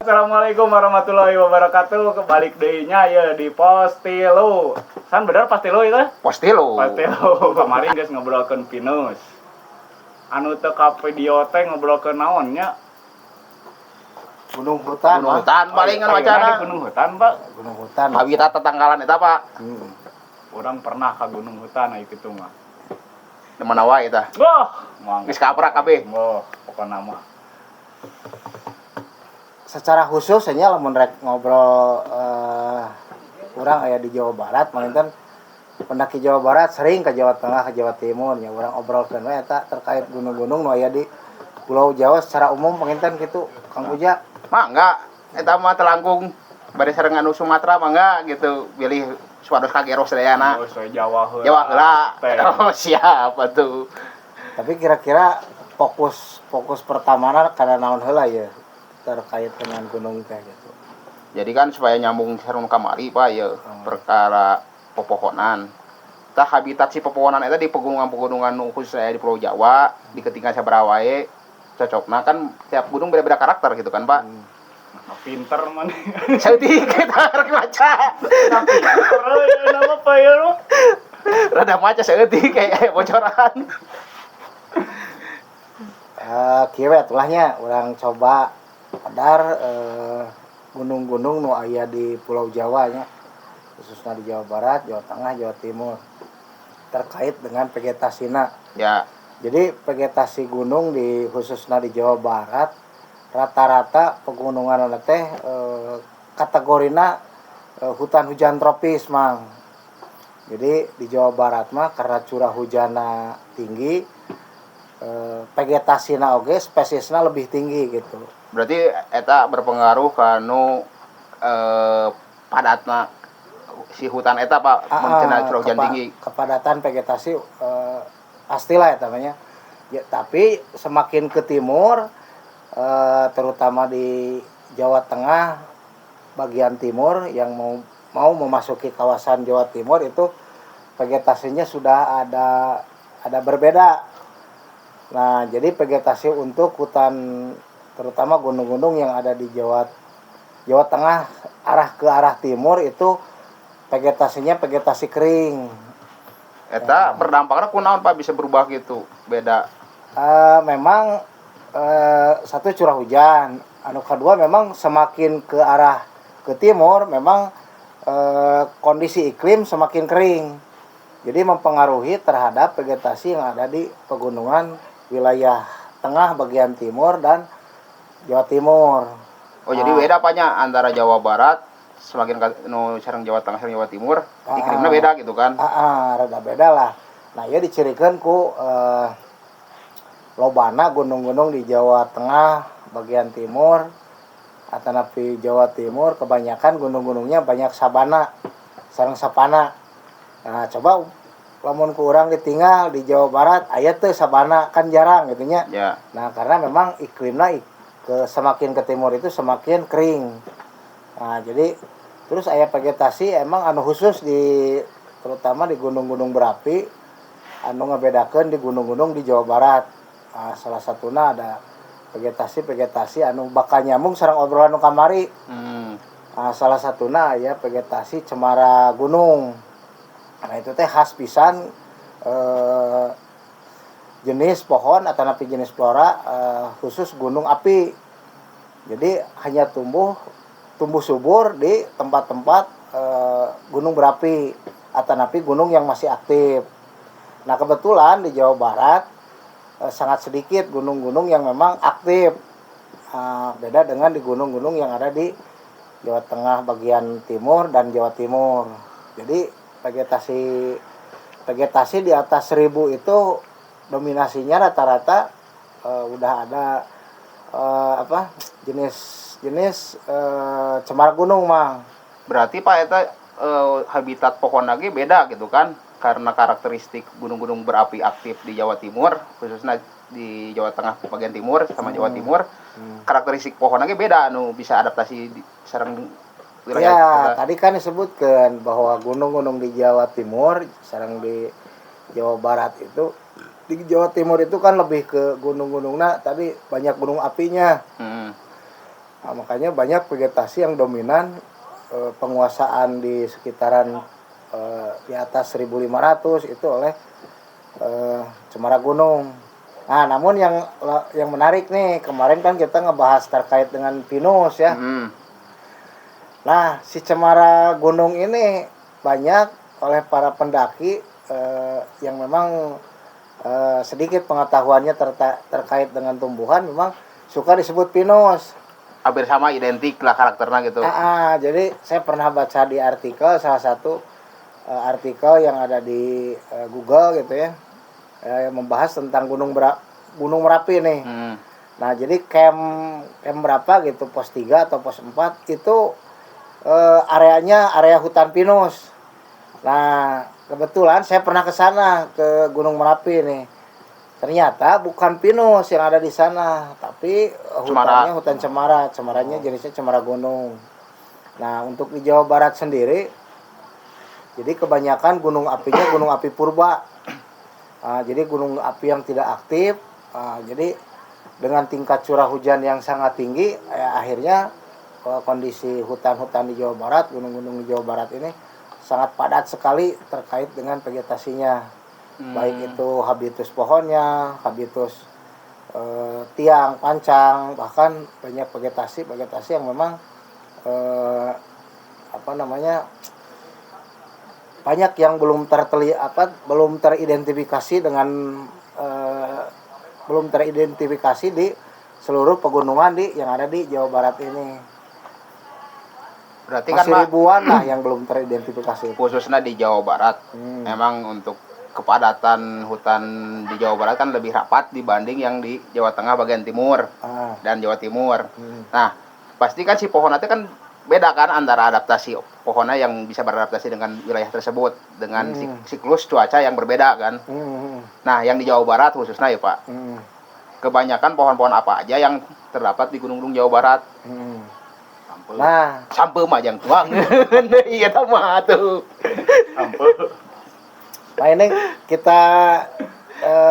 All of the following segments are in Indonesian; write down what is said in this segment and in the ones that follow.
Assalamualaikum warahmatullahi wabarakatuh. Kebalik deui-nya ya di Postilu. San bener Postilu itu? Postilu. Kemarin geus ngobrolkeun pinus. Anu teu ka video teh ngobrolkeun naonnya? Gunung hutan palingan wacana. Gunung hutan, Pak. Gunung hutan. Habitat tetanggalan eta, Pak. Urang pernah ka gunung hutan aya kitu mah. Di mana wae eta? Wah, Geus kaprak kabeh. Pokona mah. Secara khusus nya lamun rek ngobrol urang aya di Jawa Barat manten pendaki Jawa Barat sering ke Jawa Tengah ke Jawa Timur nya urang obrolkeun we eta terkait gunung-gunung nu aya di Pulau Jawa secara umum manten kitu Kang Puja. Mangga eta mah telangkung bari sareng anu Sumatera mangga gitu pilih suados kageros dayana. Jawa heula. Jawa heula. Oh, siap atuh. Tapi kira-kira fokus pertamana kana naon heula ya terkait dengan gunung teh gitu. Jadi kan supaya nyambung sareng kamari Pak ya perkara pepohonan. Tah habitat si pepohonan eta di pegunungan-pegunungan nu khusus aya di Pulau Jawa, di ketinggian sabaraha wae cocokna kan tiap gunung beda-beda karakter gitu kan, Pak. Pinter mana? Saeutik kita rek baca. Nama apa ya lu? Rada maca saeutik kayak bocoran. Kieu tulahnya urang coba padar gunung-gunung nu aya di Pulau Jawa nya khususnya di Jawa Barat, Jawa Tengah, Jawa Timur terkait dengan vegetasina. Ya. Jadi vegetasi gunung di khususnya di Jawa Barat rata-rata pegunungan teh kategorina hutan hujan tropis mang. Jadi di Jawa Barat mah karena curah hujanna tinggi vegetasina oge spesiesna lebih tinggi gitu. Berarti eta berpengaruh kanu padatna si hutan eta Pak mencenah curah hujan tinggi. Kepadatan vegetasi pastilah eta namanya. Ya, tapi semakin ke timur terutama di Jawa Tengah bagian timur yang mau memasuki kawasan Jawa Timur itu vegetasinya sudah ada berbeda. Nah, jadi vegetasi untuk hutan terutama gunung-gunung yang ada di Jawa Tengah ke arah timur itu vegetasinya vegetasi kering. Eta berdampakna kunaon Pak bisa berubah gitu, beda. Memang satu curah hujan, anu kedua memang semakin ke arah ke timur memang kondisi iklim semakin kering. Jadi mempengaruhi terhadap vegetasi yang ada di pegunungan wilayah tengah bagian timur dan Jawa Timur. Oh, jadi beda apanya antara Jawa Barat semakin nu sareng Jawa Tengah sareng Jawa Timur, iklimna beda gitu kan? Rada beda lah. Nah, ieu dicirikeun ku lobana gunung-gunung di Jawa Tengah bagian timur atanapi Jawa Timur kebanyakan gunung-gunungnya banyak sabana sareng sapana. Nah, coba lamun ku urang ditinggal di Jawa Barat aya teu sabana kan jarang gitu nya. Ya. Nah, karena memang iklimna semakin ke timur itu semakin kering. Nah, jadi terus aya vegetasi emang anu khusus terutama di gunung-gunung berapi anu ngabedakeun di gunung-gunung di Jawa Barat. Nah, salah satuna ada vegetasi anu bakal nyambung sareng obrolan nu kamari. Nah, salah satuna aya vegetasi cemara gunung. Nah, itu teh khas pisan jenis pohon atanapi jenis flora khusus gunung api. Jadi hanya tumbuh subur di tempat-tempat gunung berapi atanapi gunung yang masih aktif. Nah, kebetulan di Jawa Barat sangat sedikit gunung-gunung yang memang aktif. Beda dengan di gunung-gunung yang ada di Jawa Tengah bagian timur dan Jawa Timur. Jadi vegetasi di atas 1000 itu dominasinya rata-rata udah ada jenis cemara gunung mah. Berarti Pak eta habitat pohon lagi beda gitu kan? Karena karakteristik gunung-gunung berapi aktif di Jawa Timur, khususnya di Jawa Tengah bagian timur sama Jawa Timur, karakteristik pohon lagi beda anu bisa adaptasi sareng wilayah. Ya, tadi kan disebutkan bahwa gunung-gunung di Jawa Timur sareng di Jawa Barat itu di Jawa Timur itu kan lebih ke gunung-gunungna tadi banyak gunung apinya. Nah, makanya banyak vegetasi yang dominan penguasaan di sekitaran di atas 1.500 itu oleh cemara gunung. Nah, namun yang menarik nih, kemarin kan kita ngebahas terkait dengan pinus ya. Nah, si cemara gunung ini banyak oleh para pendaki yang memang sedikit pengetahuannya terkait dengan tumbuhan memang suka disebut pinus. Hampir sama, identik lah karakternya gitu. Jadi saya pernah baca di artikel, salah satu artikel yang ada di Google gitu ya, yang membahas tentang Gunung Merapi nih. Nah, jadi camp berapa gitu, pos 3 atau pos 4 itu areanya area hutan pinus. Nah, kebetulan saya pernah ke sana, ke Gunung Merapi nih. Ternyata bukan pinus yang ada di sana, tapi hutannya hutan cemara. Cemaranya jenisnya cemara gunung. Nah, untuk di Jawa Barat sendiri, jadi kebanyakan gunung apinya gunung api purba. Jadi gunung api yang tidak aktif. Jadi dengan tingkat curah hujan yang sangat tinggi, akhirnya kondisi hutan-hutan di Jawa Barat, gunung-gunung di Jawa Barat ini sangat padat sekali terkait dengan vegetasinya. Baik itu habitus pohonnya, habitus tiang, pancang, bahkan banyak vegetasi yang memang banyak yang belum teridentifikasi di seluruh pegunungan yang ada di Jawa Barat ini. Berarti masih kan ribuan lah yang belum teridentifikasi. Khususnya di Jawa Barat, memang untuk kepadatan hutan di Jawa Barat kan lebih rapat dibanding yang di Jawa Tengah bagian timur dan Jawa Timur. Nah, pasti kan si pohon itu kan beda kan antara adaptasi pohonnya yang bisa beradaptasi dengan wilayah tersebut dengan siklus cuaca yang berbeda kan. Nah, yang di Jawa Barat khususnya ya Pak, kebanyakan pohon-pohon apa aja yang terdapat di gunung-gunung Jawa Barat? Nah, sampai majang tuang. Iya mah tuh. Sampai. Nah, ini kita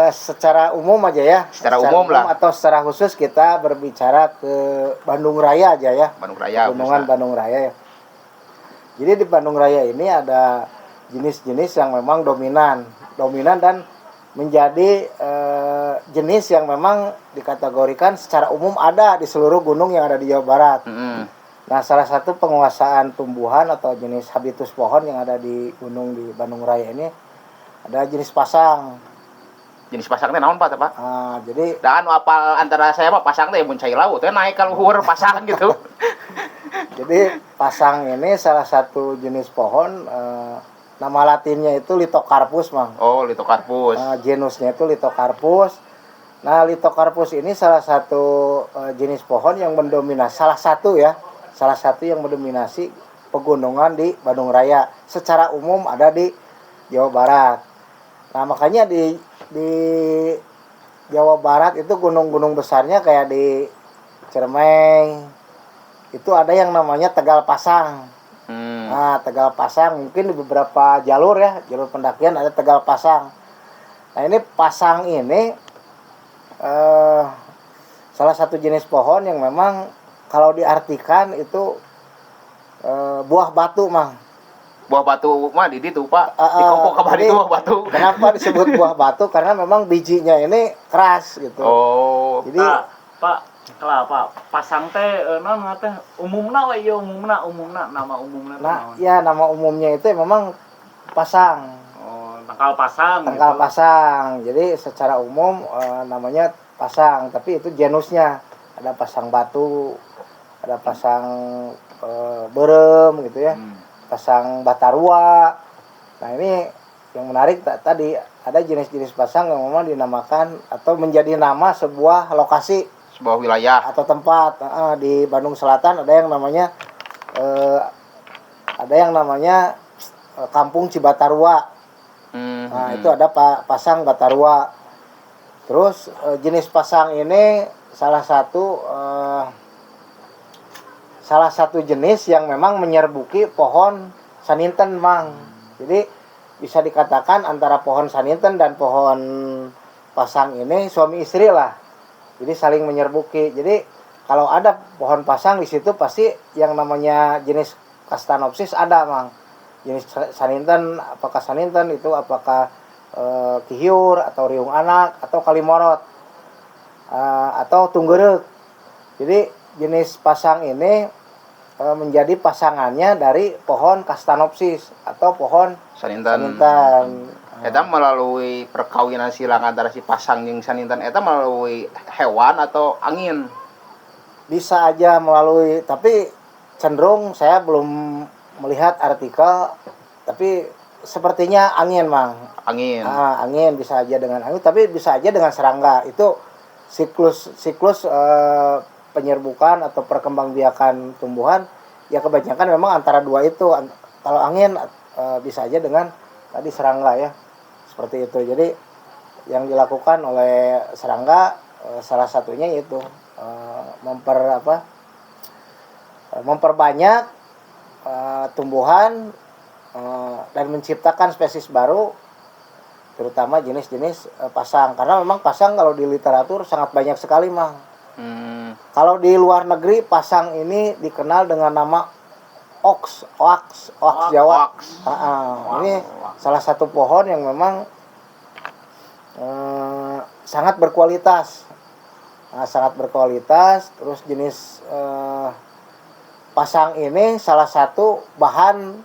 secara umum aja ya. Secara umum lah. Atau secara khusus kita berbicara ke Bandung Raya aja ya. Bandung Raya. Gunungan Bandung Raya ya. Jadi di Bandung Raya ini ada jenis-jenis yang memang dominan dan menjadi jenis yang memang dikategorikan secara umum ada di seluruh gunung yang ada di Jawa Barat. Nah, salah satu penguasaan tumbuhan atau jenis habitus pohon yang ada di gunung di Bandung Raya ini ada jenis pasang. Jenis pasang teh naon Pak? Jadi dan apa antara saya mah pasang teh mun cai laut teh naik ka luhur pasang gitu. Jadi pasang ini salah satu jenis pohon, nama latinnya itu Lithocarpus, Mang. Oh, Lithocarpus. Genusnya itu Lithocarpus. Nah, Lithocarpus ini salah satu jenis pohon yang mendominasi, salah satu yang mendominasi pegunungan di Bandung Raya. Secara umum ada di Jawa Barat. Nah, makanya di Jawa Barat itu gunung-gunung besarnya kayak di Ciremai itu ada yang namanya Tegal Pasang. Nah, Tegal Pasang mungkin di beberapa jalur pendakian ada Tegal Pasang. Nah, ini pasang ini salah satu jenis pohon yang memang kalau diartikan itu buah batu, Mang. Buah batu mah di ditu Pak. Di kompok kabar itu buah batu. Kenapa disebut buah batu? Karena memang bijinya ini keras gitu. Oh. Jadi Pak, kelapa pasang teh naon teh umumna we ieu umumna nama umumna. Nah, ya nama umumnya itu memang pasang. Oh, tangkal pasang. Tangkal gitu. pasang. Jadi secara umum namanya pasang, tapi itu genusnya. Ada pasang batu, ada pasang berem gitu ya. Pasang batarua. Nah, ini yang menarik tadi ada jenis-jenis pasang yang memang dinamakan atau menjadi nama sebuah lokasi, sebuah wilayah atau tempat. Di Bandung Selatan ada yang namanya Kampung Cibatarua. Nah, itu ada pasang batarua. Terus jenis pasang ini salah satu jenis yang memang menyerbuki pohon saninten, Mang. Jadi bisa dikatakan antara pohon saninten dan pohon pasang ini suami istri lah. Jadi saling menyerbuki. Jadi kalau ada pohon pasang di situ pasti yang namanya jenis Castanopsis ada, Mang. Jenis saninten, apakah saninten itu apakah kihiur atau riung anak atau kalimorot atau tunggereuk. Jadi jenis pasang ini menjadi pasangannya dari pohon Castanopsis atau pohon Saninten. saninten. Eta melalui perkawinan silang antara si pasang jeung saninten eta melalui hewan atau angin. Bisa aja melalui, tapi cenderung saya belum melihat artikel, tapi sepertinya angin, Mang. Angin. Angin bisa aja dengan angin, tapi bisa aja dengan serangga. Itu siklus penyerbukan atau perkembangbiakan tumbuhan ya kebanyakan memang antara dua itu. Kalau angin bisa aja dengan tadi serangga ya, seperti itu. Jadi yang dilakukan oleh serangga salah satunya yaitu memperbanyak tumbuhan dan menciptakan spesies baru, terutama jenis-jenis pasang. Karena memang pasang kalau di literatur sangat banyak sekali, Mang. Kalau di luar negeri pasang ini dikenal dengan nama oaks Jawa. Ini salah satu pohon yang memang sangat berkualitas. Terus jenis pasang ini salah satu bahan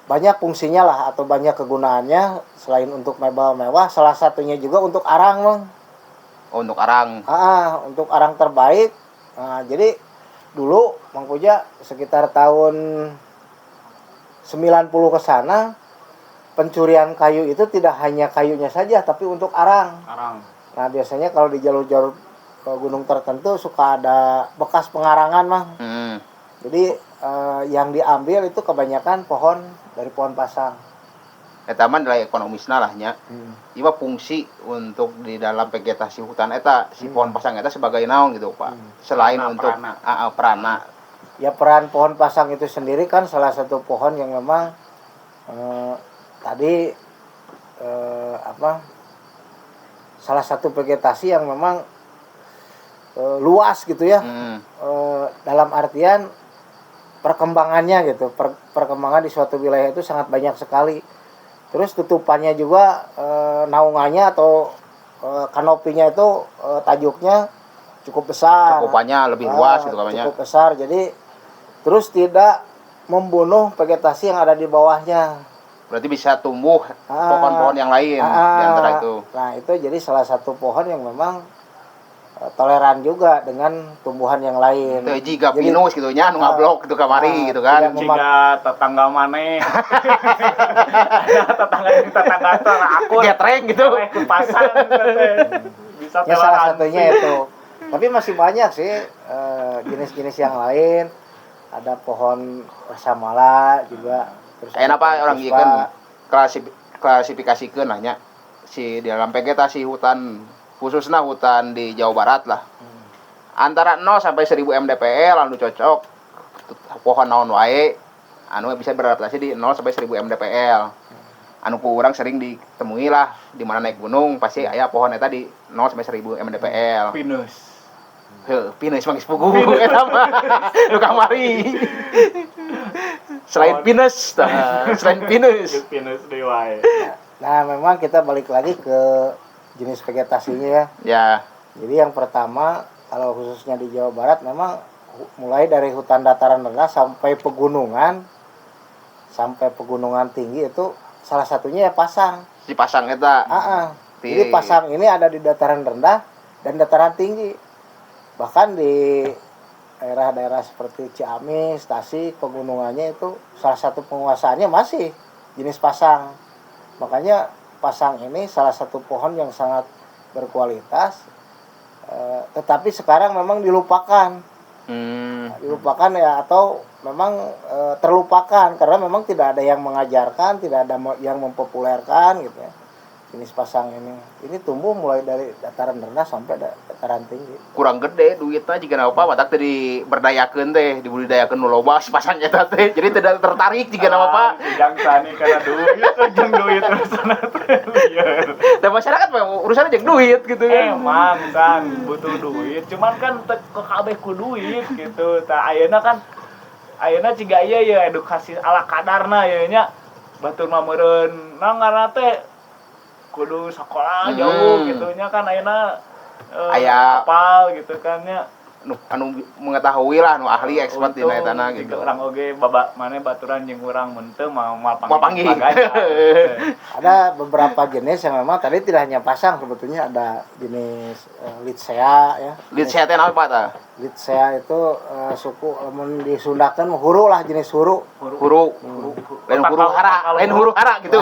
banyak fungsinya lah atau banyak kegunaannya selain untuk mebel mewah, salah satunya juga untuk arang, Mang. Oh, untuk arang. Untuk arang terbaik. Jadi dulu Mang Puja sekitar tahun 90 ke sana pencurian kayu itu tidak hanya kayunya saja tapi untuk arang. Nah, biasanya kalau di jalur-jalur gunung tertentu suka ada bekas pengarangan, Mang. Jadi yang diambil itu kebanyakan dari pohon pasang. Eta mah nilai ekonomisna lah nya. Ieu fungsi untuk di dalam vegetasi hutan eta si pohon pasang eta sebagai naon gitu, Pak. Selain untuk perana. Ya peran pohon pasang itu sendiri kan salah satu pohon yang memang tadi salah satu vegetasi yang memang luas gitu ya. Dalam artian perkembangannya gitu. Perkembangan di suatu wilayah itu sangat banyak sekali. Terus tutupannya juga naungannya atau kanopinya itu tajuknya cukup besar. Cakupannya lebih luas gitu kan. Cukup besar. Jadi terus tidak membunuh vegetasi yang ada di bawahnya. Berarti bisa tumbuh pohon-pohon yang lain di antara itu. Nah, itu jadi salah satu pohon yang memang toleran juga dengan tumbuhan yang lain. Teu jiga pinus gitu nya anu ngablok gitu kamari gitu kan. Jika tetangga maneh. tetangga aku getreng gitu. Pasang bisa ya salah satunya itu. Tapi masih banyak sih jenis-jenis yang lain. Ada pohon rasamala juga. Terus apa orang ikan klasifikasikeun nanya si di dalam vegetasi hutan khususnya hutan di Jawa Barat lah. Antara 0 sampai 1000 mdpl anu cocok pohon naon wae anu bisa beradaptasi di 0 sampai 1000 mdpl. Anu kurang sering ditemui lah di mana naik gunung pasti aya pohon eta di 0 sampai 1000 mdpl. Pinus. Heuh, pinus mah geus puguh eta mah. Nu kamari. Selain pinus Pinus deui wae. Nah, memang kita balik lagi ke jenis vegetasinya ya. Ya. Jadi yang pertama kalau khususnya di Jawa Barat memang mulai dari hutan dataran rendah sampai pegunungan tinggi itu salah satunya ya pasang. Si pasang eta. Jadi pasang ini ada di dataran rendah dan dataran tinggi. Bahkan di daerah-daerah seperti Ciamis, Tasik, pegunungannya itu salah satu penguasaannya masih jenis pasang. Makanya pasang ini salah satu pohon yang sangat berkualitas, tetapi sekarang memang dilupakan. Dilupakan ya atau memang terlupakan karena memang tidak ada yang mengajarkan, tidak ada yang mempopulerkan gitu ya. jenis pasang ini tumbuh mulai dari dataran rendah sampai dataran tinggi. Kurang gede duitnya jika apa matak teh diberdayakeun teh dibudidayakeun nu loba si pasang eta teh jadi tidak tertarik jika apa Yang tani karena duit urusan liar. dan masyarakat mah urusannya jeung duit gitu kan Emang kan butuh duit, cuman kan ke kabeh ku duit gitu. Tah ayeuna ciga ieu ya edukasi ala kadarna ya nya. Batur mah meureun ngaranna teh kudu sekolah jauh gitu nya kan ayeuna Aya apal gitu kan nya. anu mengetahui lah nu ahli expert di etana gitu. Urang oge babak maneh baturan jeung urang mun teu mau Panggih. Ada beberapa jenis yang memang tadi tidak hanya pasang, sebetulnya ada jenis Litsea ya. Litsea teh naon Pak tah? Litsea itu suku mun disundakeun huru lah, jenis huru. Huru. Lain huru hara gitu.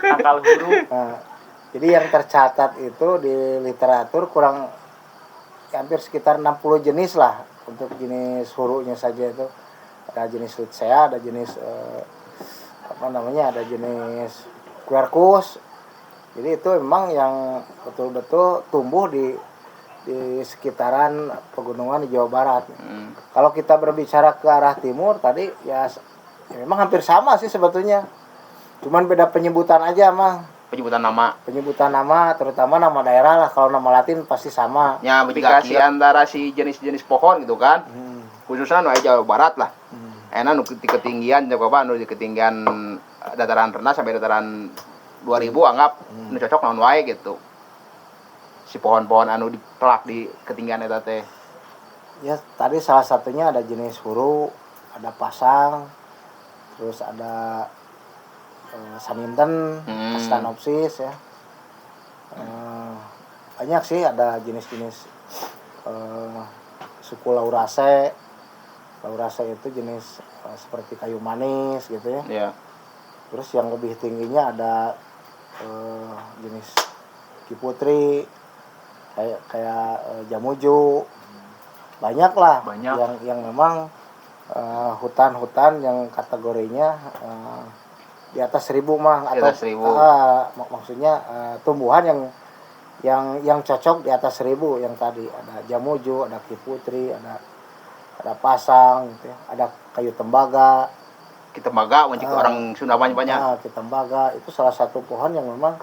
Akal huru. Nah, jadi yang tercatat itu di literatur kurang hampir sekitar 60 jenis lah untuk jenis hurunya saja itu. Ada jenis Litsea, ada jenis ada jenis Quercus. Jadi itu memang yang betul-betul tumbuh di sekitaran pegunungan di Jawa Barat. Kalau kita berbicara ke arah timur tadi ya memang hampir sama sih sebetulnya. Cuman beda penyebutan aja mah. Penyebutan nama terutama nama daerah lah. Kalau nama Latin pasti sama. Ya, aplikasi antara si jenis-jenis pohon gitu kan. Khususnya nu Jawa Barat lah. Enak nu di ketinggian coba nu di ketinggian dataran rendah sampai dataran 2000 anggap nu cocok naon wae gitu. Si pohon-pohon anu ditelak di ketinggian eta teh. Ya, tadi salah satunya ada jenis huru, ada pasang, terus ada saminten, Castanopsis ya. Banyak sih ada jenis-jenis suku Lauraceae. Lauraceae itu jenis seperti kayu manis gitu ya. Iya. Terus yang lebih tingginya ada jenis Kiputri, kayak Jamuju. Banyak lah. Yang memang hutan-hutan yang kategorinya di atas 1000 mah di atau atas 1000. Maksudnya tumbuhan yang cocok di atas 1000 yang tadi ada Jamuju, ada Kiputri, ada pasang gitu ya. Ada kayu tembaga. Tembaga mencik orang Sunda banyak. Tembaga itu salah satu pohon yang memang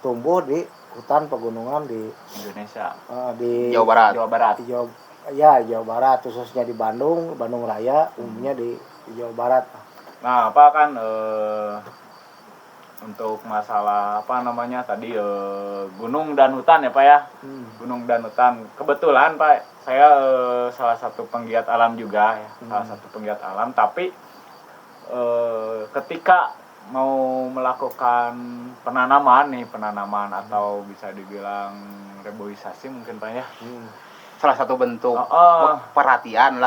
tumbuh di hutan pegunungan di Indonesia. Di Jawa Barat. Jawa Barat khususnya di Bandung Raya, umumnya di Jawa Barat. Nah, apa kan untuk masalah tadi gunung dan hutan ya Pak ya. Gunung dan hutan. Kebetulan Pak, saya salah satu penggiat alam juga ya. Salah satu penggiat alam, tapi ketika mau melakukan penanaman atau bisa dibilang reboisasi mungkin Pak ya. Salah satu bentuk perhatian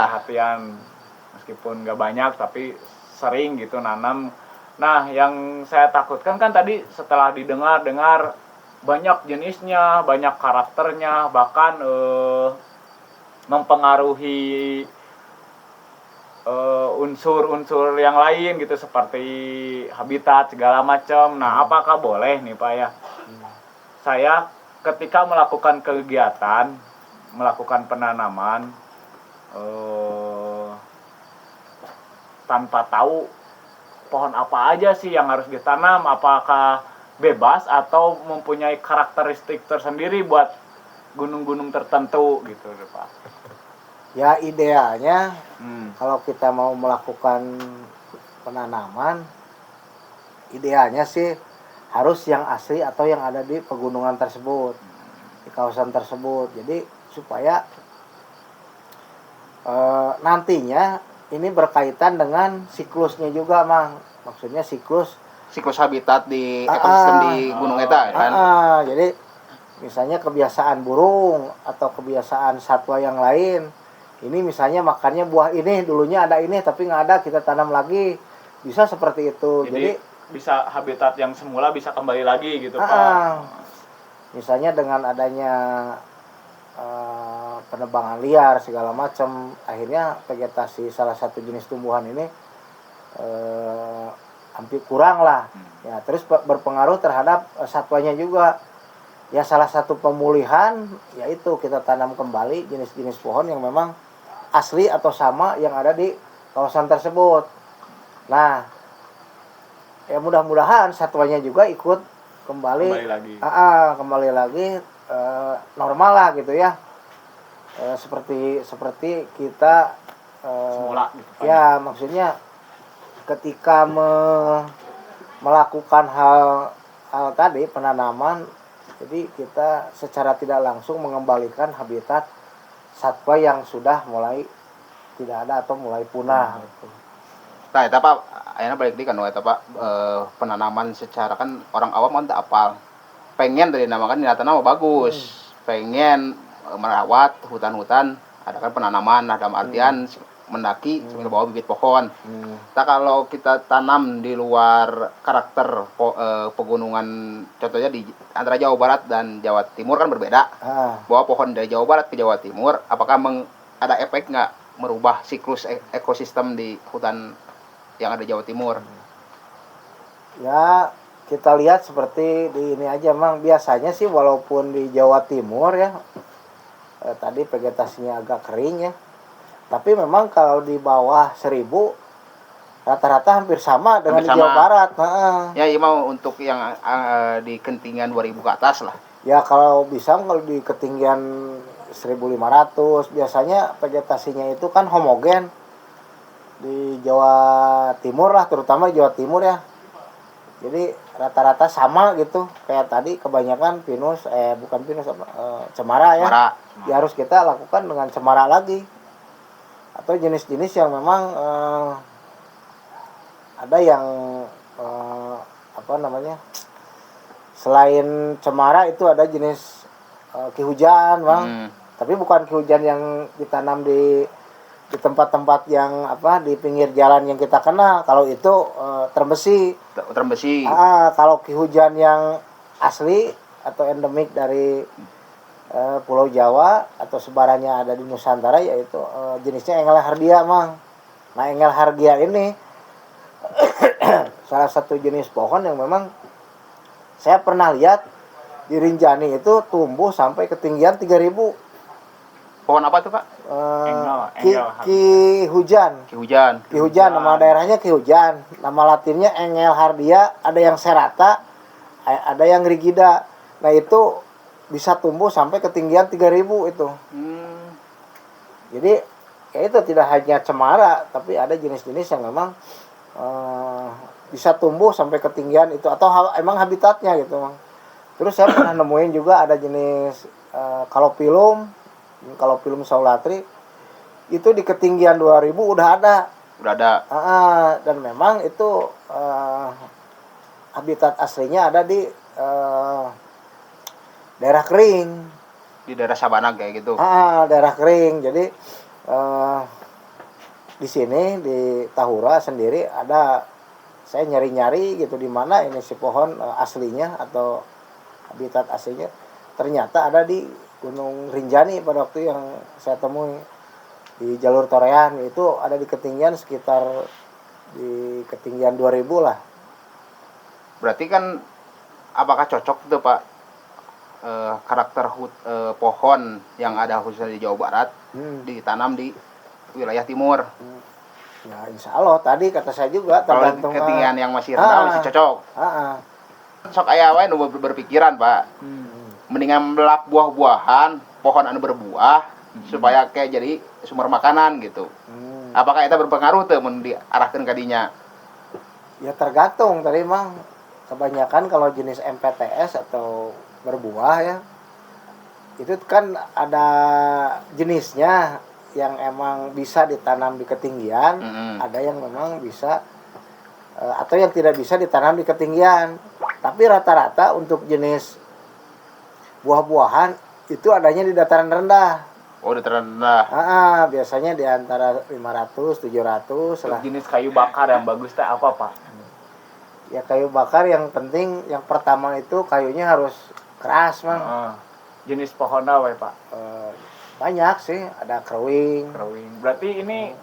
meskipun nggak banyak tapi sering gitu nanam. Nah, yang saya takutkan kan tadi setelah didengar banyak jenisnya, banyak karakternya, bahkan mempengaruhi unsur-unsur yang lain gitu seperti habitat segala macam. Nah, apakah boleh nih Pak ya? Saya ketika melakukan kegiatan, melakukan penanaman tanpa tahu pohon apa aja sih yang harus ditanam, apakah bebas atau mempunyai karakteristik tersendiri buat gunung-gunung tertentu gitu Pak. Ya idealnya kalau kita mau melakukan penanaman, idealnya sih harus yang asli atau yang ada di pegunungan tersebut, di kawasan tersebut. Jadi supaya nantinya ini berkaitan dengan siklusnya juga, Mang. Maksudnya siklus habitat di ekosistem di gunung eta kan. Jadi misalnya kebiasaan burung atau kebiasaan satwa yang lain. Ini misalnya makannya buah ini, dulunya ada ini tapi nggak ada, kita tanam lagi. Bisa seperti itu. Jadi bisa habitat yang semula bisa kembali lagi gitu, Pak. Misalnya dengan adanya penebangan liar segala macam, akhirnya vegetasi salah satu jenis tumbuhan ini hampir kurang lah. Ya, terus berpengaruh terhadap satwanya juga. Ya salah satu pemulihan yaitu kita tanam kembali jenis-jenis pohon yang memang asli atau sama yang ada di kawasan tersebut. Nah, ya mudah-mudahan satwanya juga ikut kembali lagi. Kembali lagi normal lah gitu ya. Seperti kita Semula gitu. ya maksudnya ketika melakukan hal tadi penanaman, jadi kita secara tidak langsung mengembalikan habitat satwa yang sudah mulai tidak ada atau mulai punah gitu. Nah, eta Pak, ayeuna balik deui kan eta Pak, penanaman secara kan orang awam kan teu apal. Pengen tadi namakan niatna mah bagus. Pengen merawat hutan-hutan, ada kan penanaman, nah dalam artian mendaki sambil bawa bibit pohon. Nah, kalau kita tanam di luar karakter pegunungan, contohnya di antara Jawa Barat dan Jawa Timur kan berbeda. Bawa pohon dari Jawa Barat ke Jawa Timur, apakah ada efek nggak merubah siklus ekosistem di hutan yang ada di Jawa Timur? Ya kita lihat seperti di ini aja Mang, biasanya sih walaupun di Jawa Timur ya tadi vegetasinya agak kering ya, tapi memang kalau di bawah 1000 rata-rata hampir sama dengan di Jawa Barat. Ya, iya mau untuk yang di ketinggian 2000 ke atas lah. Ya kalau bisa kalau di ketinggian 1500 biasanya vegetasinya itu kan homogen di Jawa Timur lah, terutama Jawa Timur ya. Jadi rata-rata sama gitu. Kayak tadi kebanyakan pinus bukan pinus cemara ya. Cemara. Ya harus kita lakukan dengan cemara lagi. Atau jenis-jenis yang memang ada yang apa namanya? Selain cemara itu ada jenis ki hujan, Bang. Tapi bukan ki hujan yang ditanam di tempat-tempat yang apa di pinggir jalan yang kita kenal. Kalau itu termbesi. Termbesi. Kalau ki hujan yang asli atau endemik dari Pulau Jawa atau sebarannya ada di Nusantara yaitu jenisnya Engelhardia, Mang. Nah, Engelhardia ini salah satu jenis pohon yang memang saya pernah lihat di Rinjani itu tumbuh sampai ketinggian 3000. Pohon apa tuh, Pak? Ki hujan. Ki hujan. Ki hujan, nama daerahnya Ki hujan. Nama latinnya Engelhardia, ada yang serata, ada yang rigida. Nah, itu bisa tumbuh sampai ketinggian 3000 itu. Jadi, ya itu tidak hanya cemara, tapi ada jenis-jenis yang memang bisa tumbuh sampai ketinggian itu atau emang habitatnya gitu, Mang. Terus saya pernah nemuin juga ada jenis Calophyllum saulatri itu di ketinggian 2000 udah ada. Udah ada. Dan memang itu habitat aslinya ada di daerah kering. Di daerah sabana kayak gitu. Daerah kering. Jadi di sini di Tahura sendiri ada, saya nyari-nyari gitu di mana ini si pohon aslinya atau habitat aslinya, ternyata ada di Gunung Rinjani pada waktu yang saya temui di jalur Torean. Itu ada di ketinggian sekitar di ketinggian 2000 lah. Berarti kan apakah cocok tuh Pak karakter pohon yang ada khususnya di Jawa Barat ditanam di wilayah timur? Ya insya Allah tadi kata saya juga tergantung ketinggian yang masih rendah masih cocok. Sok aya wae nu berpikiran Pak. Mendingan belak buah-buahan, pohon anu berbuah supaya kayak jadi sumber makanan gitu. Apakah itu berpengaruh tuh mun diarahkeun ka dinya? Ya tergantung tadi Mang. Kebanyakan kalau jenis MPTS atau berbuah ya, itu kan ada jenisnya yang emang bisa ditanam di ketinggian, ada yang memang bisa atau yang tidak bisa ditanam di ketinggian. Tapi rata-rata untuk jenis buah-buahan itu adanya di dataran rendah. Oh, dataran rendah. Biasanya di antara 500 700 lah. Jenis kayu bakar yang bagus teh apa, Pak? Ya kayu bakar yang penting yang pertama itu kayunya harus keras, Mang. Jenis pohon apa, Pak? Banyak sih, ada keruing. Berarti ini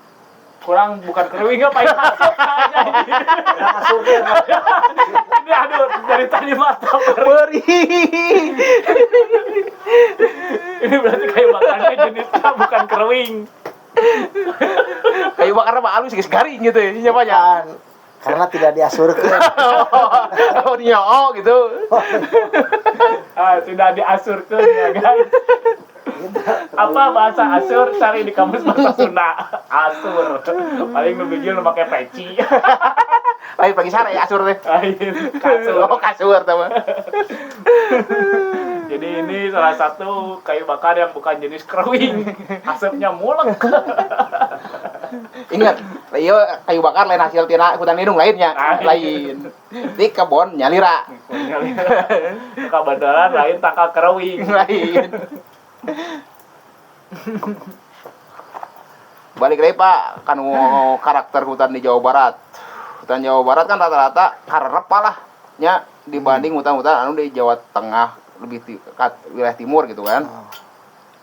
kurang bukan kerwing apa ya? Ini aduh dari tadi mata Beri. ini berarti kayu bakarnya jenisnya bukan kerwing. Kayu bakar mah halus geus garing gitu ya. Siapa ya? Kan, karena tidak diasurkan. Oh, nyoo gitu. Sudah diasurkan ya guys. Apa bahasa Asur cari di kamus bahasa Sunda? Asur. Paling nu bijil nu make peci. Lain pagi sare ya asur teh. Lain kasur. Oh, kasur teh mah. Jadi ini salah satu kayu bakar yang bukan jenis kerwing. Asapnya mulek. Ingat, ieu kayu bakar lain hasil tina hutan lindung lainnya. Lain. Di kebon nyalira. Kabandaran lain tangkal kerwing. Lain. Balik lagi Pak, kan karakter hutan di Jawa Barat. Hutan Jawa Barat kan rata-rata karep lah nya dibanding hutan-hutan anu di Jawa Tengah, lebih wilayah timur gitu kan.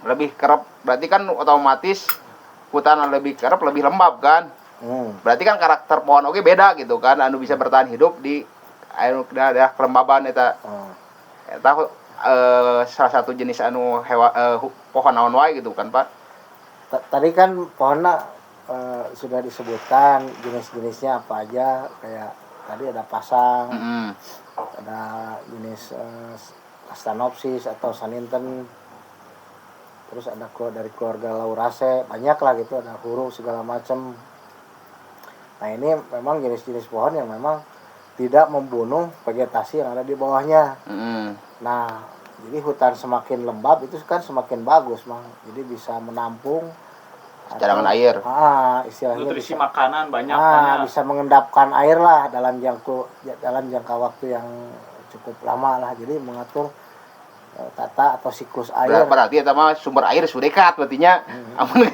Lebih kerep, berarti kan otomatis hutan lebih kerep, lebih lembab kan. Berarti kan karakter pohon oke beda gitu kan, anu bisa bertahan hidup di daerah kelembaban eta. Eta salah satu jenis anu pohon naon wae gitu kan Pak. Tadi kan pohonnya sudah disebutkan jenis-jenisnya apa aja, kayak tadi ada pasang, ada jenis Astanopsis atau Saninten, terus ada dari keluarga Lauraceae, banyak lah gitu, ada huruf segala macam. Nah ini memang jenis-jenis pohon yang memang tidak membunuh vegetasi yang ada di bawahnya. Nah, jadi hutan semakin lembab itu kan semakin bagus, Mang. Jadi bisa menampung cadangan air. Istilahnya Nutrisi bisa, makanan banyak. bisa mengendapkan air lah dalam jangka waktu yang cukup lama lah. Jadi mengatur tata atau siklus air. Berarti eta mah sumber air sudah dekat berarti nya. Amun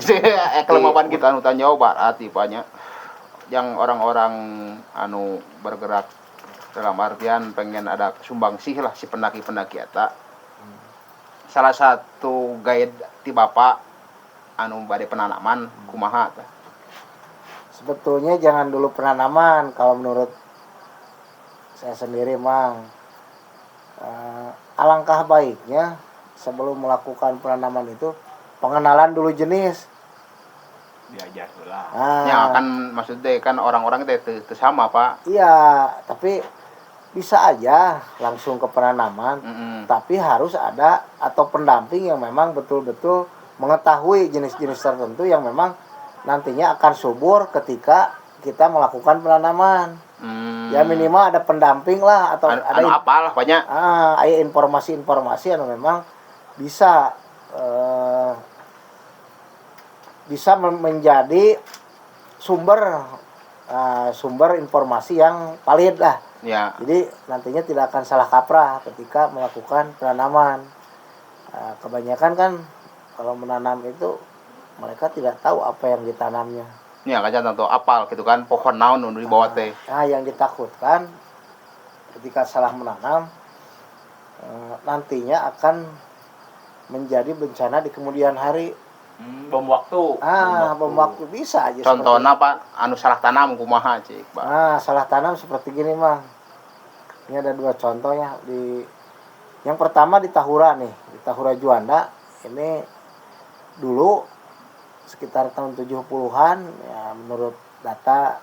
kelembapan kita hutan Jawa Barat tipenya. Yang orang-orang anu bergerak dalam artian pengen ada sumbangsih lah si pendaki-pendaki eta. Salah satu guide ti Bapak anu bade penanaman kumaha teh? Sebetulnya jangan dulu penanaman kalau menurut saya sendiri, Mang. Alangkah baiknya sebelum melakukan penanaman itu pengenalan dulu jenis. Diajar lah. Ya kan maksudnya kan orang-orang itu sama Pak. Iya, tapi bisa aja langsung ke penanaman, tapi harus ada atau pendamping yang memang betul-betul mengetahui jenis-jenis tertentu yang memang nantinya akan subur ketika kita melakukan penanaman. Ya minimal ada pendamping lah atau ada apalah banyak. Ada informasi-informasi yang memang bisa menjadi sumber informasi yang valid lah. Ya. Jadi nantinya tidak akan salah kaprah ketika melakukan penanaman. Kebanyakan kan kalau menanam itu mereka tidak tahu apa yang ditanamnya. Ya kan tentu apal gitu kan pohon naon nu di bawah teh. Yang ditakutkan ketika salah menanam nantinya akan menjadi bencana di kemudian hari. Bom waktu. Bom waktu bisa aja. Contohnya Pak, anu salah tanam kumaha cik Pak. Salah tanam seperti gini, Mang. Ini ada 2 contoh ya. Yang pertama di Tahura nih, di Tahura Juanda. Ini dulu sekitar tahun 70-an ya, menurut data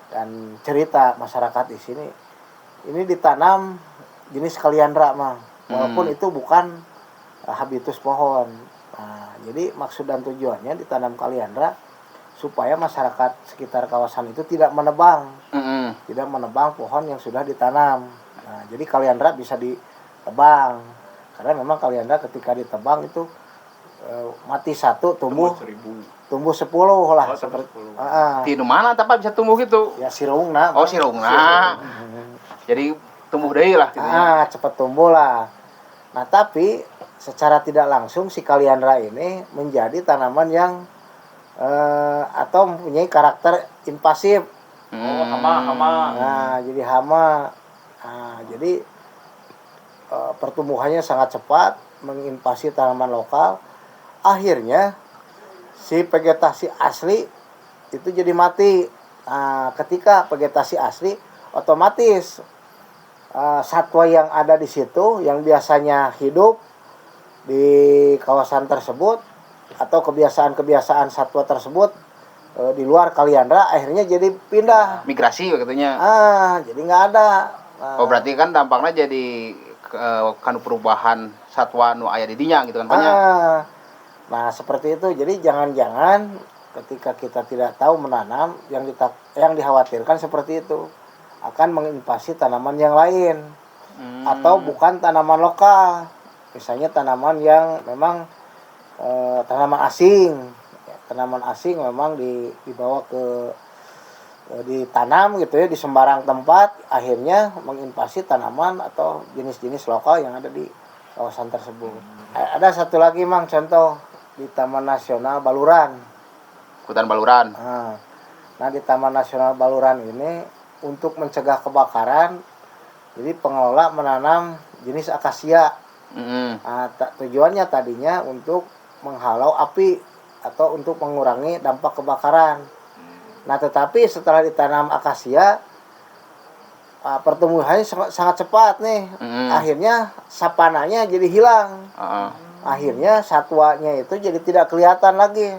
dan cerita masyarakat di sini, ini ditanam jenis kaliandra, Mang. Walaupun itu bukan habitus pohon. Nah, jadi maksud dan tujuannya ditanam kaliandra supaya masyarakat sekitar kawasan itu tidak menebang, tidak menebang pohon yang sudah ditanam. Nah, jadi kaliandra bisa ditebang karena memang kaliandra ketika ditebang itu mati 1 tumbuh 10 lah. Di mana tapi bisa tumbuh gitu? Ya sirungna. Oh sirungna. Jadi tumbuh deui lah gitu. Cepat tumbuh lah. Nah tapi secara tidak langsung si kaliandra ini menjadi tanaman yang atau mempunyai karakter invasif. Hama. Jadi hama. Jadi pertumbuhannya sangat cepat, menginvasi tanaman lokal. Akhirnya si vegetasi asli itu jadi mati. Nah, ketika vegetasi asli, otomatis satwa yang ada di situ yang biasanya hidup di kawasan tersebut atau kebiasaan-kebiasaan satwa tersebut di luar Kaliandra akhirnya jadi pindah. Migrasi katanya. Jadi nggak ada. Oh berarti kan dampaknya jadi kanu perubahan satwa nu aya di dinya gitu kan banyak. Nah seperti itu. Jadi jangan-jangan ketika kita tidak tahu menanam, yang dikhawatirkan seperti itu akan menginvasi tanaman yang lain atau bukan tanaman lokal. Misalnya tanaman yang memang tanaman asing. Tanaman asing memang dibawa ke ditanam gitu ya di sembarang tempat, akhirnya menginvasi tanaman atau jenis-jenis lokal yang ada di kawasan tersebut. Ada satu lagi Mang contoh di Taman Nasional Baluran. Hutan Baluran. Nah di Taman Nasional Baluran ini untuk mencegah kebakaran, jadi pengelola menanam jenis akasia. Nah, tujuannya tadinya untuk menghalau api atau untuk mengurangi dampak kebakaran. Nah tetapi setelah ditanam akasia, pertumbuhannya sangat cepat nih. Akhirnya sapananya jadi hilang. Akhirnya satwanya itu jadi tidak kelihatan lagi.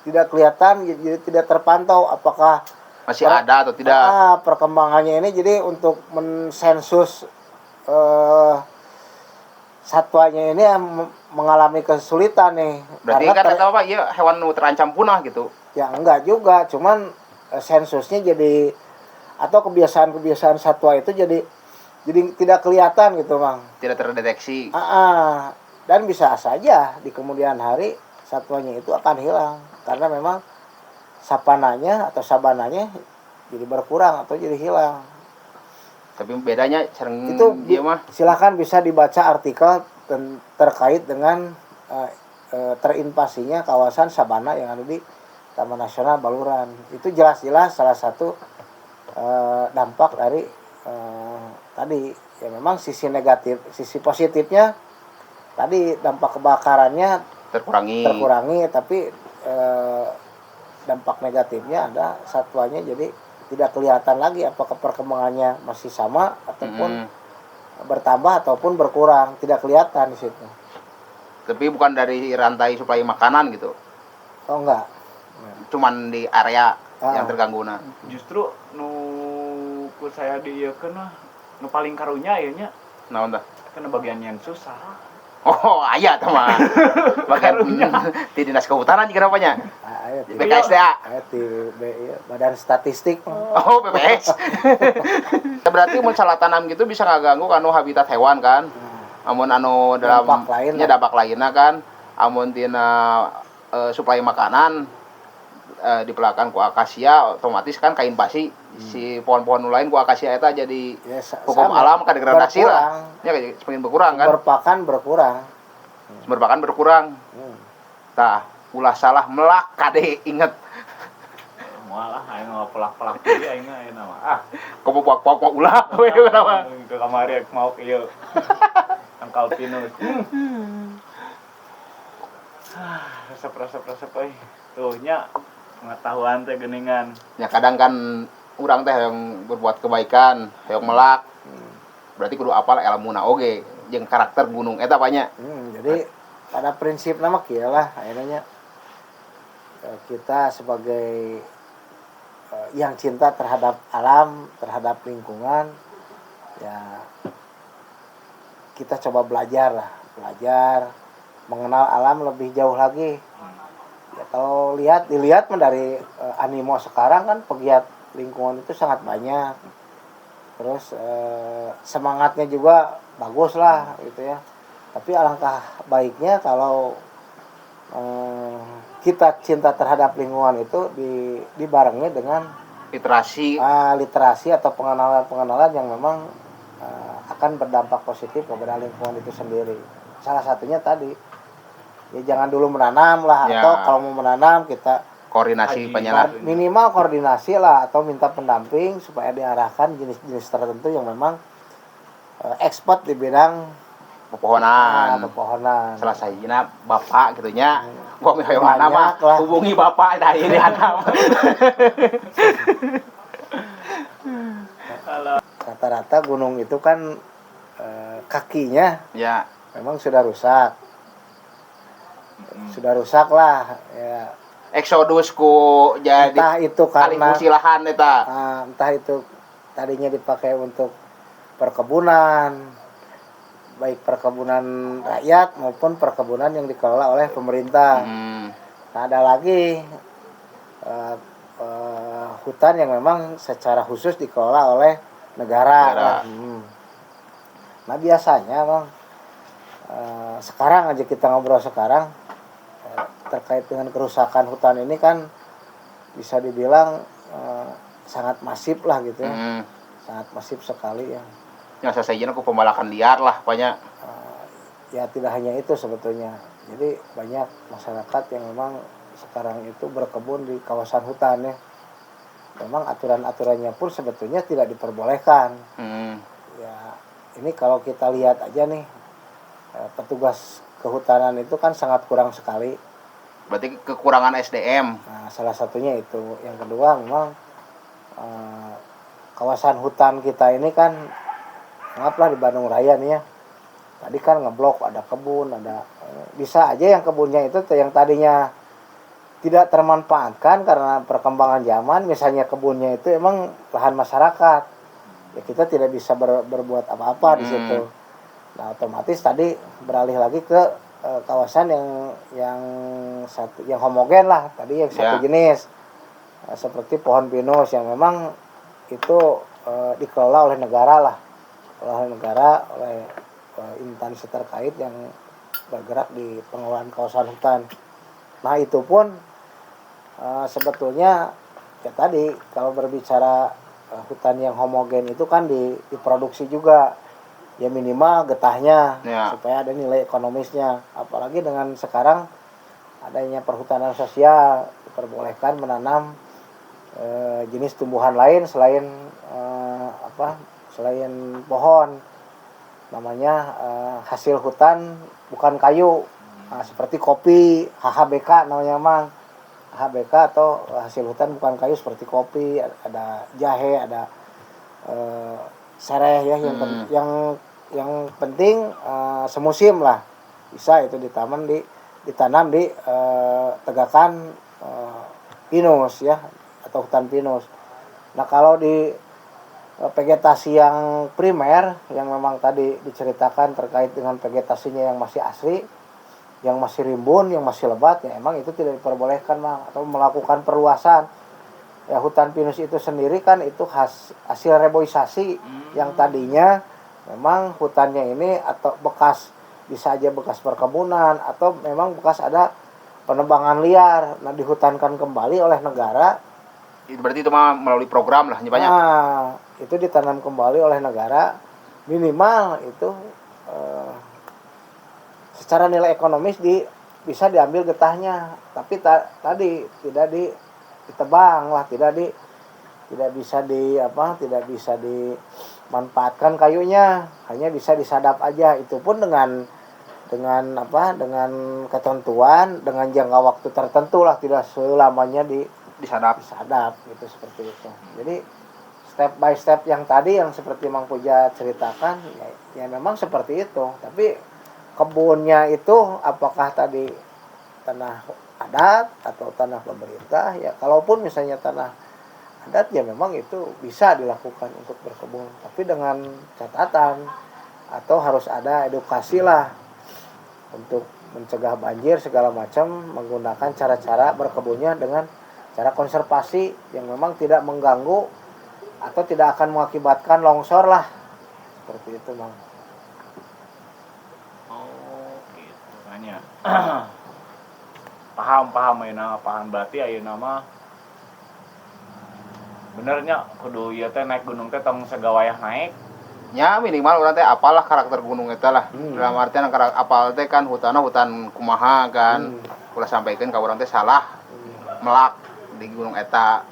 Tidak kelihatan, jadi tidak terpantau apakah masih ada atau tidak. Perkembangannya ini jadi untuk mensensus satwanya ini mengalami kesulitan nih. Berarti kan kata Bapak, ya hewan terancam punah gitu. Ya enggak juga, cuman sensusnya jadi atau kebiasaan-kebiasaan satwa itu jadi tidak kelihatan gitu, Bang. Tidak terdeteksi. Dan bisa saja di kemudian hari satwanya itu akan hilang karena memang sapananya atau sabananya jadi berkurang atau jadi hilang. Tapi bedanya sering itu dia mah. Silakan bisa dibaca artikel terkait dengan terinvasinya kawasan sabana yang ada di Taman Nasional Baluran. Itu jelas-jelas salah satu dampak dari tadi ya memang sisi negatif, sisi positifnya tadi dampak kebakarannya terkurangi tapi dampak negatifnya ada satwanya jadi tidak kelihatan lagi apakah perkembangannya masih sama ataupun bertambah ataupun berkurang, tidak kelihatan di situ. Tapi bukan dari rantai suplai makanan gitu. Oh enggak. Cuman di area yang terganggu nah. Justru nu ku saya dieukeun mah nu paling karunya aya nya. Naon tah? Kana bagian yang susah. Oh, aya tah mah. Bagian di Dinas Kehutanan juga namanya. Di BKSDA. Di Badan Statistik. Oh, BPS. Berarti mun salah tanam gitu bisa ngaganggu kanu habitat hewan kan? Amun anu dalam dampak lainnya kan, amun tina suplai makanan di belakang ku akasia otomatis kan kaimpasi si pohon-pohon lain ku akasia eta jadi hukum alam kan degradasi lah. Ya semakin berkurang kan? Sumber pakan berkurang. Tah, ulah salah melak kade inget. Mualah aing pelak-pelak deui aing ayeuna mah. Komo puak-puak ulah we nama. Ke kamari mau ieu. Angkal pinus. Resep euy. Tuh nya pengetahuan teh geuningan. Ya kadang kan urang teh yang berbuat kebaikan, yang melak. Berarti kudu apal ilmuna oge jeung karakter gunung eta banyak. Jadi pada prinsip nama kieu lah ayeuna kita sebagai yang cinta terhadap alam, terhadap lingkungan, ya kita coba belajar mengenal alam lebih jauh lagi. Ya, kalau dilihat dari animo sekarang kan pegiat lingkungan itu sangat banyak. Terus semangatnya juga bagus lah gitu ya. Tapi alangkah baiknya kalau kita cinta terhadap lingkungan itu dibarengi dengan literasi atau pengenalan yang memang akan berdampak positif kepada lingkungan itu sendiri. Salah satunya tadi ya jangan dulu menanam lah ya. Atau kalau mau menanam kita koordinasi minimal koordinasi lah atau minta pendamping supaya diarahkan jenis-jenis tertentu yang memang expert di bidang pepohonan. Salah sahina bapak gitunya Pom hewana mah Banyak lah. hubungi bapak dah ini anak. Rata-rata gunung itu kan kakinya Ya, memang sudah rusak. Sudah rusak lah ya. eksodus ku jadi Entah itu alih karena fungsi lahan eta. entah itu tadinya dipakai untuk perkebunan, baik perkebunan rakyat maupun perkebunan yang dikelola oleh pemerintah. Nah, ada lagi hutan yang memang secara khusus dikelola oleh negara. Nah, biasanya bang, sekarang aja kita ngobrol sekarang terkait dengan kerusakan hutan ini kan bisa dibilang sangat masif lah gitu ya. Sangat masif sekali ya. Yang selesai ku pembalakan liar lah banyak. Ya tidak hanya itu sebetulnya. Jadi banyak masyarakat yang memang sekarang itu berkebun di kawasan hutan ya. Memang aturan-aturannya pun sebetulnya tidak diperbolehkan. Ya ini kalau kita lihat aja nih petugas kehutanan itu kan sangat kurang sekali. Berarti kekurangan SDM. Nah, salah satunya itu. Yang kedua memang kawasan hutan kita ini kan anggaplah di Bandung Raya nih ya. Tadi kan ngeblok ada kebun, ada bisa aja yang kebunnya itu yang tadinya tidak termanfaatkan karena perkembangan zaman, misalnya kebunnya itu emang lahan masyarakat. Ya kita tidak bisa berbuat apa-apa di situ. Nah, otomatis tadi beralih lagi ke kawasan yang satu yang homogen lah, tadi yang satu jenis. Seperti pohon pinus yang memang itu dikelola oleh negara lah. Oleh instansi terkait yang bergerak di pengelolaan kawasan hutan. Nah, itu pun sebetulnya ya tadi kalau berbicara hutan yang homogen itu kan diproduksi juga ya minimal getahnya supaya ada nilai ekonomisnya. Apalagi dengan sekarang adanya perhutanan sosial diperbolehkan menanam jenis tumbuhan lain selain selain pohon, namanya hasil hutan bukan kayu. Nah, seperti kopi, HHBK namanya mang. HBK atau hasil hutan bukan kayu seperti kopi, ada jahe, ada sereh ya yang penting semusim lah. Bisa itu ditanam di tegakan pinus ya atau hutan pinus. Nah, kalau di vegetasi yang primer yang memang tadi diceritakan terkait dengan vegetasinya yang masih asli, yang masih rimbun, yang masih lebat, ya emang itu tidak diperbolehkan Bang, atau melakukan perluasan. Ya hutan pinus itu sendiri kan itu hasil reboisasi yang tadinya memang hutannya ini atau bisa aja bekas perkebunan atau memang bekas ada penebangan liar. Nah, dihutankan kembali oleh negara. Berarti itu mah melalui program lah banyak. Nah, itu ditanam kembali oleh negara, minimal itu secara nilai ekonomis bisa diambil getahnya, tapi tadi tidak ditebang lah, tidak bisa tidak bisa dimanfaatkan kayunya, hanya bisa disadap aja. Itu pun dengan ketentuan, dengan jangka waktu tertentu lah, tidak selamanya disadap gitu, seperti itu. Jadi step by step yang tadi yang seperti Mang Puja ceritakan ya memang seperti itu. Tapi kebunnya itu apakah tadi tanah adat atau tanah pemerintah, ya kalaupun misalnya tanah adat ya memang itu bisa dilakukan untuk berkebun, tapi dengan catatan atau harus ada edukasi lah untuk mencegah banjir segala macam, menggunakan cara-cara berkebunnya dengan cara konservasi yang memang tidak mengganggu atau tidak akan mengakibatkan longsor lah, seperti itu Bang. Oh gitu nanya. paham ayeuna paham berarti ayeuna mah benernya kudu ieu teh naik gunung teh tong segawayah naik. Ya minimal urang teh apalah karakter gunung eta lah. Dalam artian apal teh kan hutan kumaha kan. Ulah sampaikan ka urang teh salah melak di gunung eta.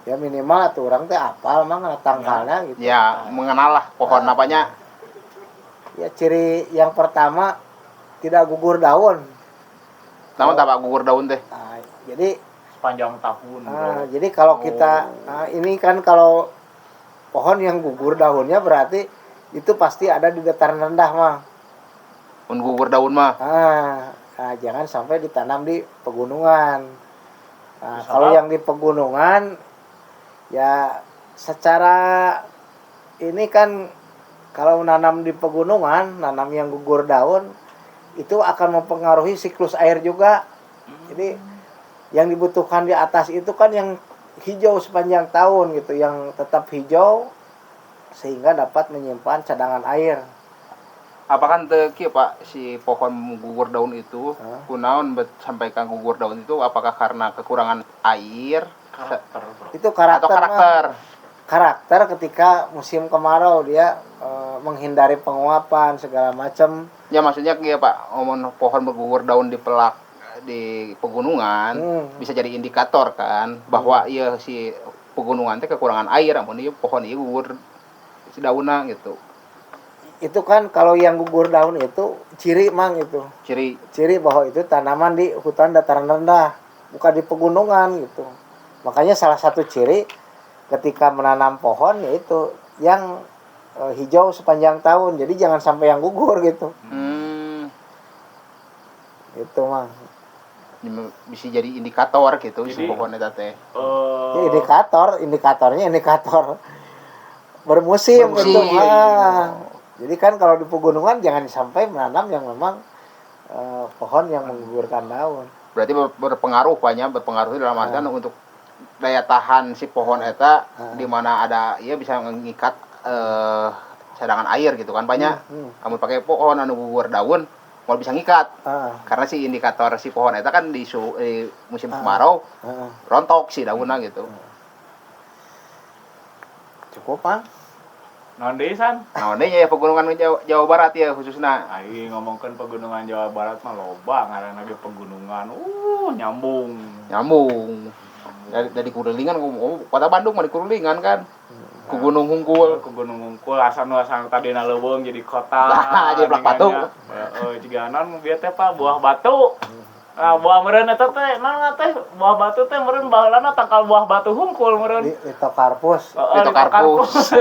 Ya minimal atuh urang teh apal mah tangkalna gitu. Ya, mengenal lah pohon apanya. Ya ciri yang pertama tidak gugur daun. Namun tak Pak gugur daun teh. Nah, jadi sepanjang tahun, Bro. jadi kalau kita ini kan kalau pohon yang gugur daunnya berarti itu pasti ada di dataran rendah mah. Mun gugur daun mah. Nah, jangan sampai ditanam di pegunungan. Nah, Bisa kalau lah. yang di pegunungan ya secara ini kan kalau menanam di pegunungan, nanam yang gugur daun itu akan mempengaruhi siklus air juga. Jadi yang dibutuhkan di atas itu kan yang hijau sepanjang tahun gitu, yang tetap hijau sehingga dapat menyimpan cadangan air. Apakah teu kieu Pak si pohon gugur daun itu kunaon sampaikan gugur daun itu apakah karena kekurangan air Karakter, Bro. Itu atau karakter karakter? karakter ketika musim kemarau dia menghindari penguapan segala macam. Ya maksudnya kieu Pak, omon pohon bergugur daun di pelak di pegunungan bisa jadi indikator kan bahwa ieu si pegunungan teh kekurangan air amun ieu pohon ieu gugur si daunna gitu. Itu kan kalau yang gugur daun itu ciri mang itu. Ciri Bahwa itu tanaman di hutan dataran rendah, bukan di pegunungan gitu. Makanya salah satu ciri ketika menanam pohon yaitu yang hijau sepanjang tahun. Jadi jangan sampai yang gugur gitu. Itu mah. Bisa jadi indikator gitu si Jadi, pohon eta teh. Ya, indikator bermusim itu. Jadi kan kalau di pegunungan jangan sampai menanam yang memang pohon yang menggugurkan daun. Berarti berpengaruh dalam artian untuk daya tahan si pohon eta di mana ada bisa mengikat cadangan air gitu kan banyak. Kamu pakai pohon anu gugur daun mau bisa ngikat. Karena si indikator si pohon eta kan di musim kemarau rontok si daunna gitu. Cukup, Pak. Naon deui san? Nah, ini ya pegunungan Jawa Barat ya khususnya. Aing ngomongkeun pegunungan Jawa Barat mah loba ngaranna ge pegunungan. Nyambung. Dari Kurulingan kota Bandung mah di Kurulingan kan. Ku Gunung Hungkul. Ku Gunung Hungkul asal tadina leuweung jadi kota. Jadi Blak Batu. Jiga naon bieu teh Pak buah batu. Nah, buah meureun eta teh naon teh buah batu teh meureun baheulana tangkal buah batu hungkul meureun. Litokarpus. Litokarpus.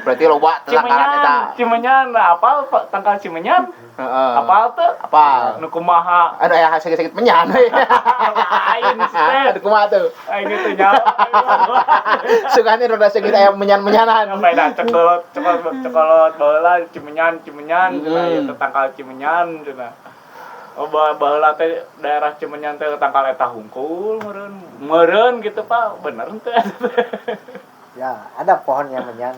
Berarti loba tangkalan eta. Cimenyan, apal tangkal Cimenyan? Heeh. Apal teh? Apal. Nu kumaha? Ada ya sakit-sakit menyan. Lain teh. Ada kumaha tuh? Aing gitu nyawa. Sugane rada sakit aya menyan-menyanan. Sampai dah cekolot baheula Cimenyan cenah ieu tangkal Cimenyan cenah. Oh baheula teh daerah Cimenyan teh tangkal eta hungkul meureun gitu Pak, bener teh. Ya, ada pohon yang menyan.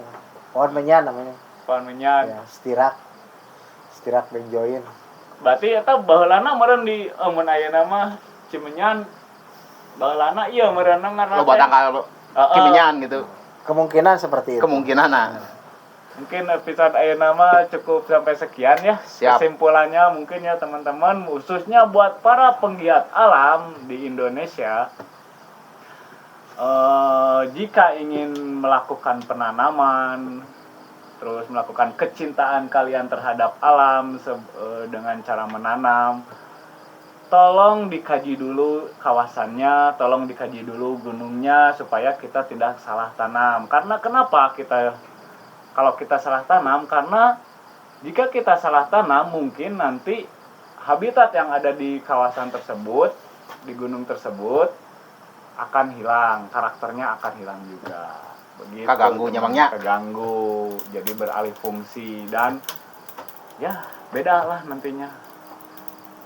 Pohon menyan namanya. Pohon menyan. Ya, stirak benjoin. Berarti eta baheulana meureun di mun ayeuna mah Cimenyan baheulana ieu meureunna ngaranna Loba tangkal Cimenyan gitu. Kemungkinan seperti itu. Kemungkinan. Mungkin episode ayeuna mah cukup sampai sekian ya. Siap. Kesimpulannya mungkin ya teman-teman, khususnya buat para penggiat alam di Indonesia, jika ingin melakukan penanaman, terus melakukan kecintaan kalian terhadap alam dengan cara menanam, tolong dikaji dulu kawasannya, tolong dikaji dulu gunungnya supaya kita tidak salah tanam. Karena kenapa kalau kita salah tanam? Karena jika kita salah tanam mungkin nanti habitat yang ada di kawasan tersebut, di gunung tersebut akan hilang, karakternya akan hilang juga. Begitu. Kaganggu nyamangnya. Keganggu, jadi beralih fungsi dan ya beda lah nantinya.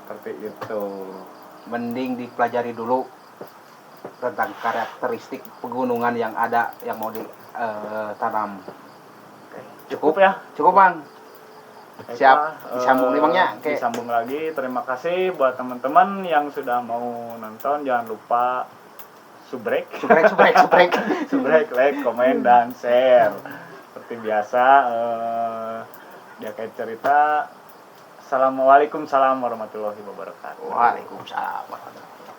Seperti itu. Mending dipelajari dulu tentang karakteristik pegunungan yang ada yang mau ditanam. Cukup ya? Cukup Bang. Siap, disambung nih Bang ya. Disambung lagi. Terima kasih buat teman-teman yang sudah mau nonton. Jangan lupa subrek, like, komen dan share. Seperti biasa, dia kayak cerita. Assalamualaikum warahmatullahi wabarakatuh. Waalaikumsalam warahmatullahi wabarakatuh.